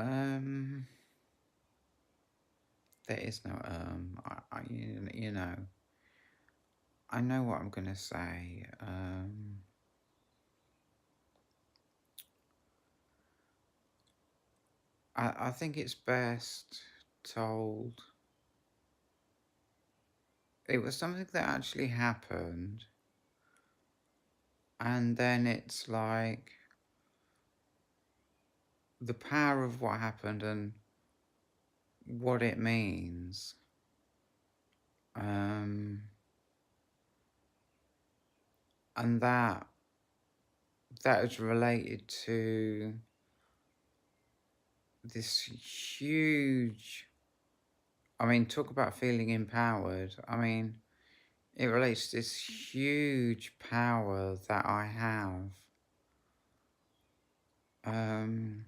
Um, there is no I know what I'm gonna say. I think it's best told. It was something that actually happened, and then it's like the power of what happened and what it means. Um, and that is related to this huge. I mean, talk about feeling empowered. I mean, it relates to this huge power that I have. Um,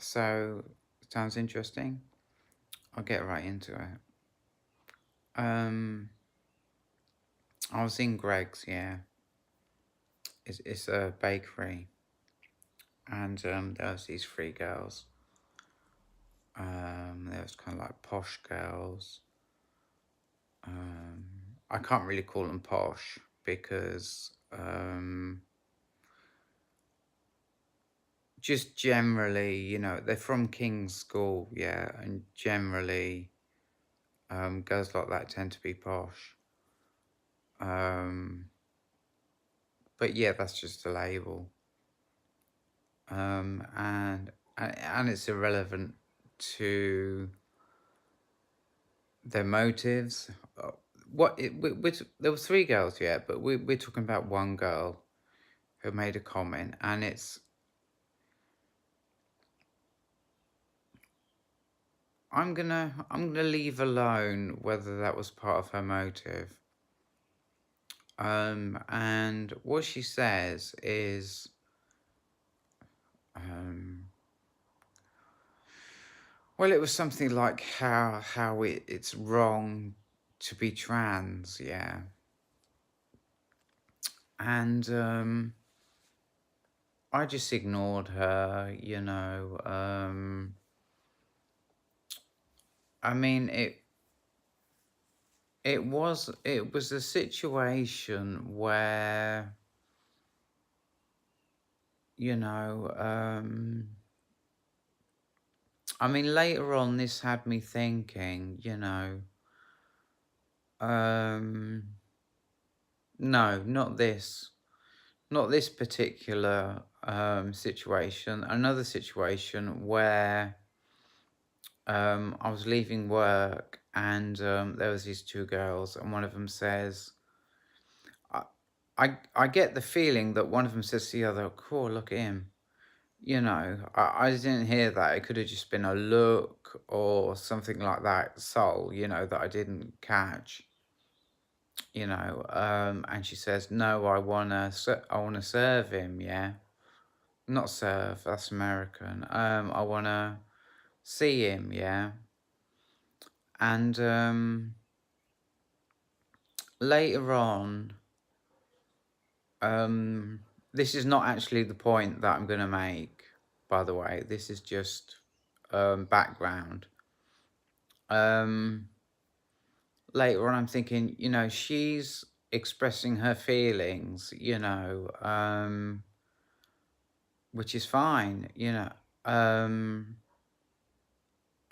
so sounds interesting. I'll get right into it. Um, I was in Greg's, yeah. It's a bakery, and there was these three girls. There was kind of like posh girls. Um, I can't really call them posh because just generally, they're from King's School, yeah, and generally, girls like that tend to be posh. But yeah, that's just a label. And it's irrelevant to their motives. There were three girls, yeah, but we're talking about one girl who made a comment, and I'm gonna leave alone whether that was part of her motive. And what she says is, um, well, it was something like how it's wrong to be trans, yeah, and I just ignored her. I mean, it was a situation where you know I mean, later on, this had me thinking, um, no, not this particular situation. Another situation where I was leaving work and there was these two girls, and one of them says, I, I get the feeling that one of them says to the other, "Cool, look at him." I didn't hear that. It could have just been a look or something like that, soul, that I didn't catch, and she says, no, I wanna serve him, yeah. Not serve, that's American. I wanna see him, yeah. And later on, um, this is not actually the point that I'm gonna make, by the way. This is just background. Um, Later on, I'm thinking, she's expressing her feelings, which is fine,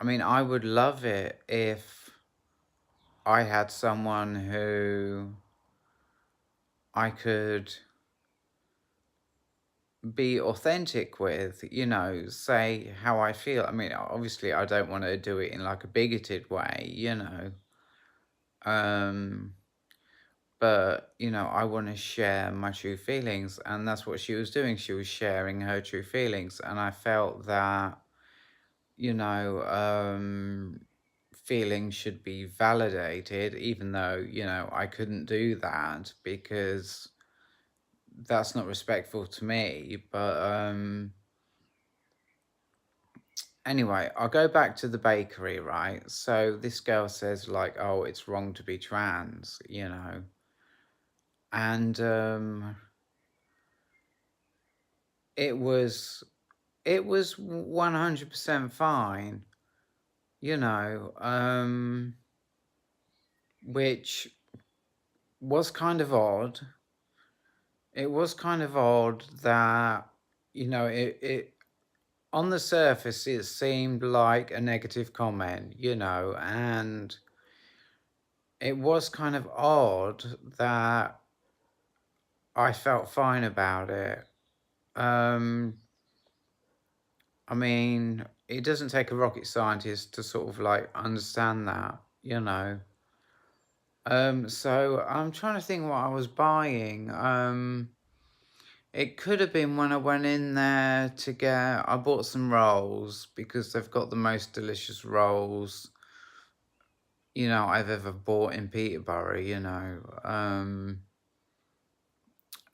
I mean, I would love it if I had someone who I could be authentic with, say how I feel. I mean, obviously, I don't want to do it in like a bigoted way. Um, but, I want to share my true feelings. And that's what she was doing. She was sharing her true feelings. And I felt that, you know, um, feelings should be validated, even though, I couldn't do that because that's not respectful to me. But anyway, I'll go back to the bakery, right? So this girl says, like, oh, it's wrong to be trans, and it was it was 100% fine, you know, which was kind of odd. It was kind of odd that, it on the surface it seemed like a negative comment, and it was kind of odd that I felt fine about it. Um, I mean, it doesn't take a rocket scientist to sort of like understand that, you know. So I'm trying to think what I was buying. It could have been when I went in there to get, I bought some rolls because they've got the most delicious rolls, I've ever bought in Peterborough,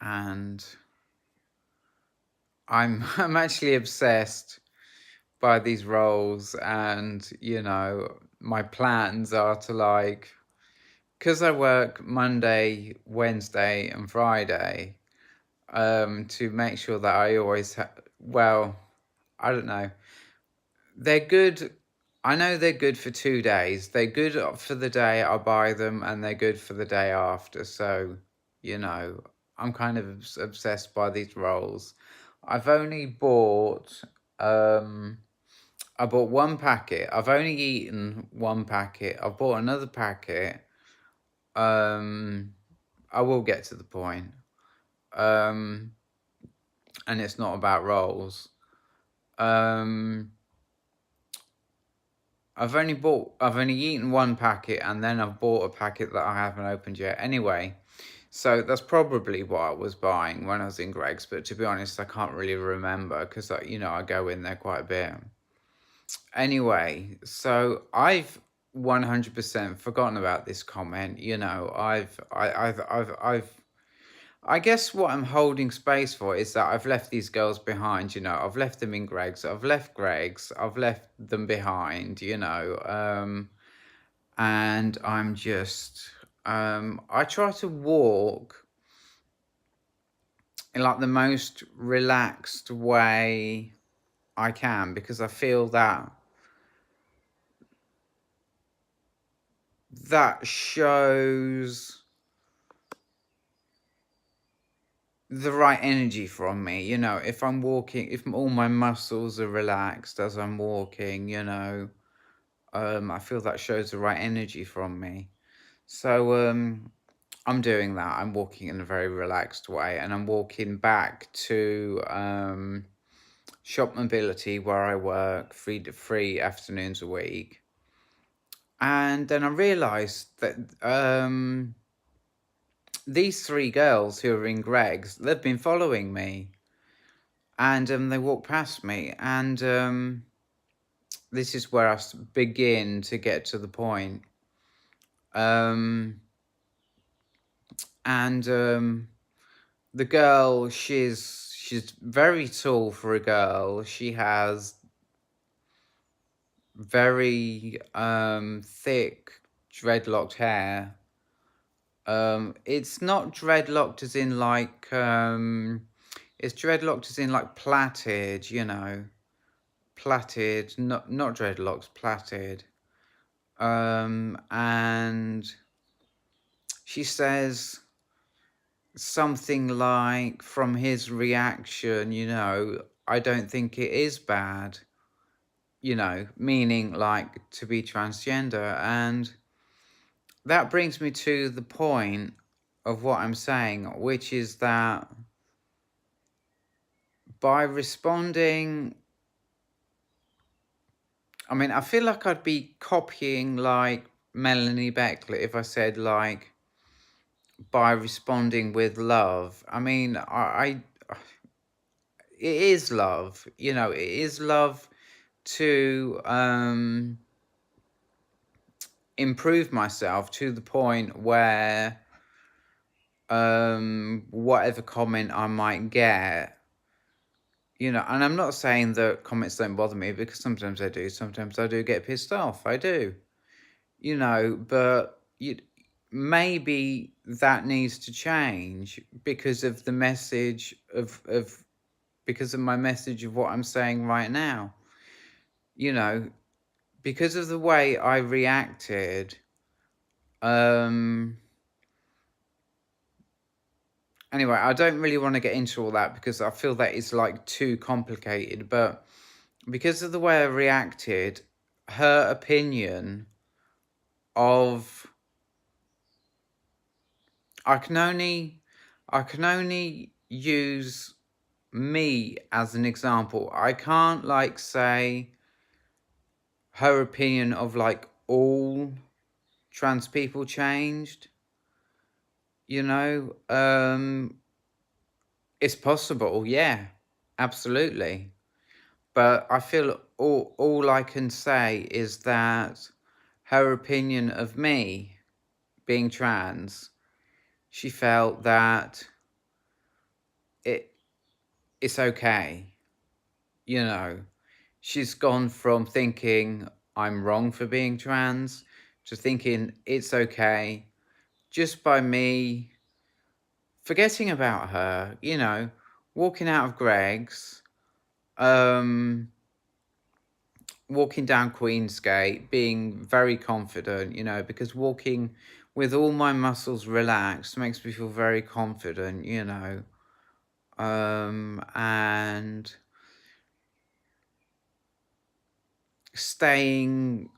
and I'm actually obsessed by these rolls, and my plans are to like, because I work Monday, Wednesday, and Friday, to make sure that I always well, I don't know. They're good. I know they're good for 2 days. They're good for the day I buy them, and they're good for the day after. So, you know, I'm kind of obsessed by these rolls. I've only bought, um, I bought one packet. I've only eaten one packet. I've bought another packet. Um, I will get to the point. Um, and it's not about rolls. Um, I've only eaten one packet, and then I've bought a packet that I haven't opened yet. Anyway, so that's probably what I was buying when I was in Greg's, but to be honest, I can't really remember because I go in there quite a bit. Anyway, so I've 100% forgotten about this comment. I guess what I'm holding space for is that I've left these girls behind, I've left them in Greg's, I've left Greg's, I've left them behind, and I'm just, I try to walk in like the most relaxed way I can because I feel that shows the right energy from me, if I'm walking, if all my muscles are relaxed as I'm walking, I feel that shows the right energy from me. So I'm doing that. I'm walking in a very relaxed way, and I'm walking back to Shop Mobility where I work 3 afternoons a week. And then I realized that these 3 girls who are in Greg's, they've been following me, and they walk past me, and this is where I begin to get to the point. And the girl, she's very tall for a girl. She has very thick dreadlocked hair. It's not dreadlocked as in like it's dreadlocked as in like plaited, plaited, not dreadlocks, plaited. And she says something like, from his reaction, I don't think it is bad, meaning like to be transgender. And that brings me to the point of what I'm saying, which is that by responding, I mean, I feel like I'd be copying like Melanie Beckley if I said like, by responding with love. I mean, it is love, it is love to improve myself to the point where whatever comment I might get, and I'm not saying that comments don't bother me, because sometimes I do. Sometimes I do get pissed off. I do, but maybe that needs to change because of the message of because of my message of what I'm saying right now. You know, because of the way I reacted, um, anyway, I don't really want to get into all that because I feel that it's like too complicated, but because of the way I reacted, her opinion of I can only use me as an example. I can't like say her opinion of like all trans people changed, you know. It's possible, yeah, absolutely. But I feel all I can say is that her opinion of me being trans, she felt that it it's okay, you know. She's gone from thinking I'm wrong for being trans to thinking it's okay just by me forgetting about her, you know, walking out of Greg's, um, walking down Queensgate, being very confident, you know, because walking with all my muscles relaxed makes me feel very confident, you know, and staying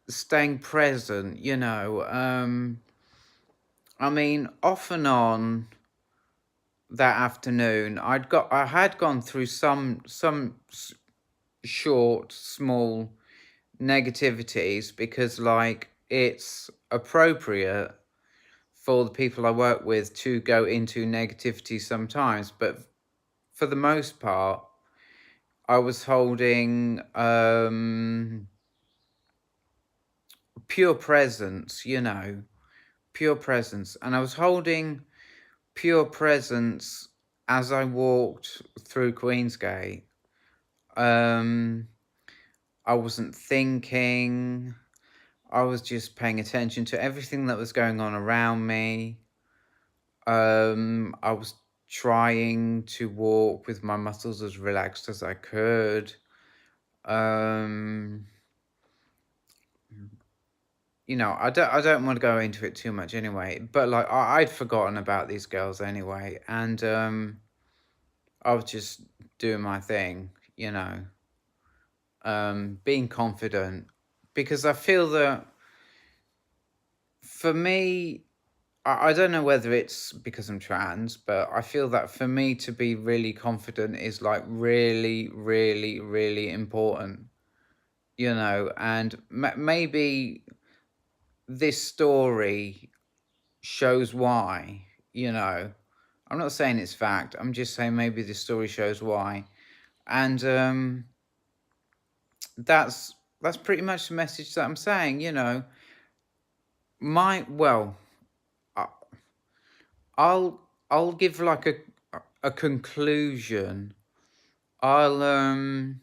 staying present, you know. I mean, off and on that afternoon, I had gone through some short, small negativities because, like, it's appropriate for the people I work with to go into negativity sometimes, but for the most part, I was holding pure presence, you know, pure presence, and I was holding pure presence as I walked through Queensgate. Um, I wasn't thinking. I was just paying attention to everything that was going on around me. I was trying to walk with my muscles as relaxed as I could. Um, you know, I don't want to go into it too much anyway, but like I'd forgotten about these girls anyway, and I was just doing my thing, you know, being confident because I feel that for me, I don't know whether it's because I'm trans, but I feel that for me to be really confident is like really, really, really important, you know, and maybe this story shows why, you know. I'm not saying it's fact. I'm just saying maybe this story shows why. And that's pretty much the message that I'm saying, you know. My well, I- I'll I'll give like a conclusion. I'll um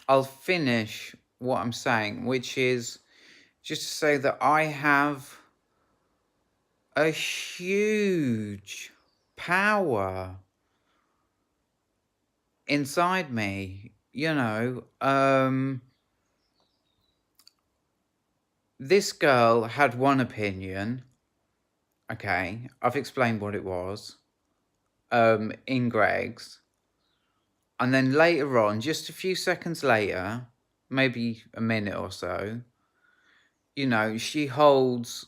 I'll finish what I'm saying, which is just to say that I have a huge power inside me, you know. This girl had one opinion. Okay, I've explained what it was. In Greg's, and then later on, just a few seconds later, maybe a minute or so, you know, she holds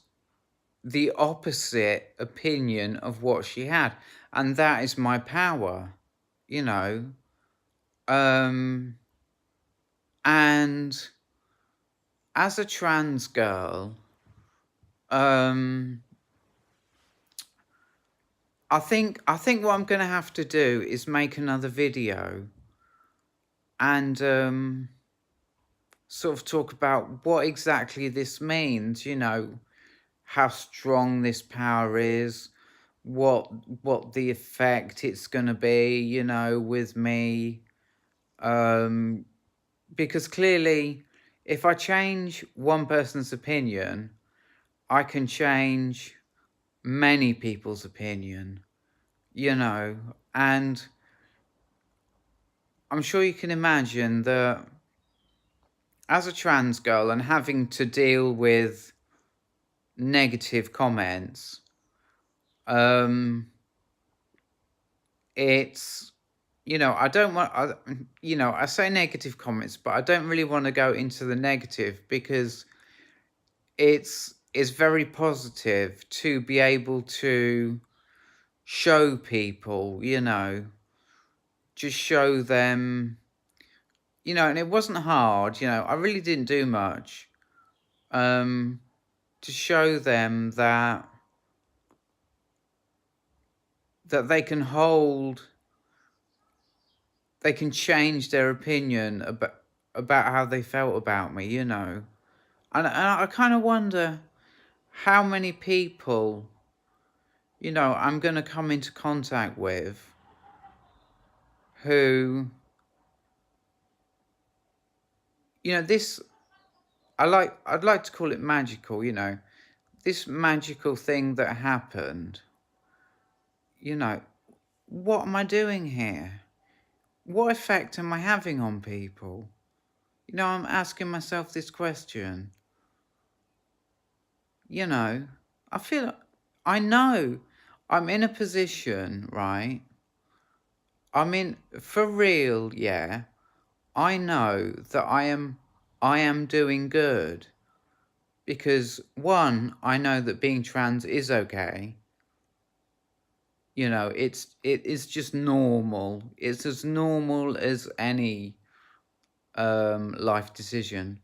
the opposite opinion of what she had, and that is my power, you know. Um, and as a trans girl, um, I think what I'm gonna have to do is make another video and sort of talk about what exactly this means, you know, how strong this power is, what the effect it's gonna be, you know, with me. Um, because clearly, if I change one person's opinion, I can change many people's opinion, you know, and I'm sure you can imagine that as a trans girl and having to deal with negative comments, um, it's, I don't want, I say negative comments, but I don't really want to go into the negative because it's very positive to be able to show people, just show them, and it wasn't hard, I really didn't do much, um, to show them that they can change their opinion about how they felt about me, And I kind of wonder how many people, I'm going to come into contact with who, this, I'd like to call it magical, this magical thing that happened, what am I doing here? What effect am I having on people? I'm asking myself this question. I feel, I know I'm in a position, right? For real, yeah. I know that I am doing good because one, I know that being trans is okay. It is just normal. It's as normal as any life decision.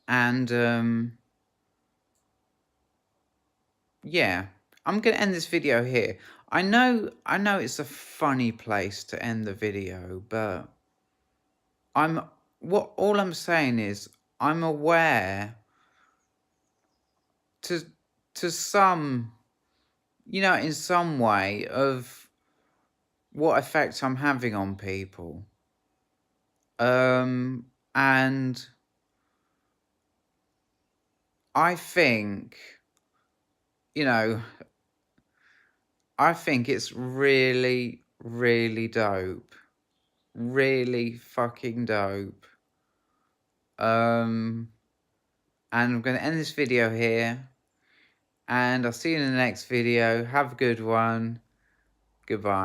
And yeah, I'm gonna end this video here. I know it's a funny place to end the video, but all I'm saying is I'm aware to some, in some way of what effect I'm having on people. And I think, I think it's really, really dope. Really fucking dope. And I'm going to end this video here. And I'll see you in the next video. Have a good one. Goodbye.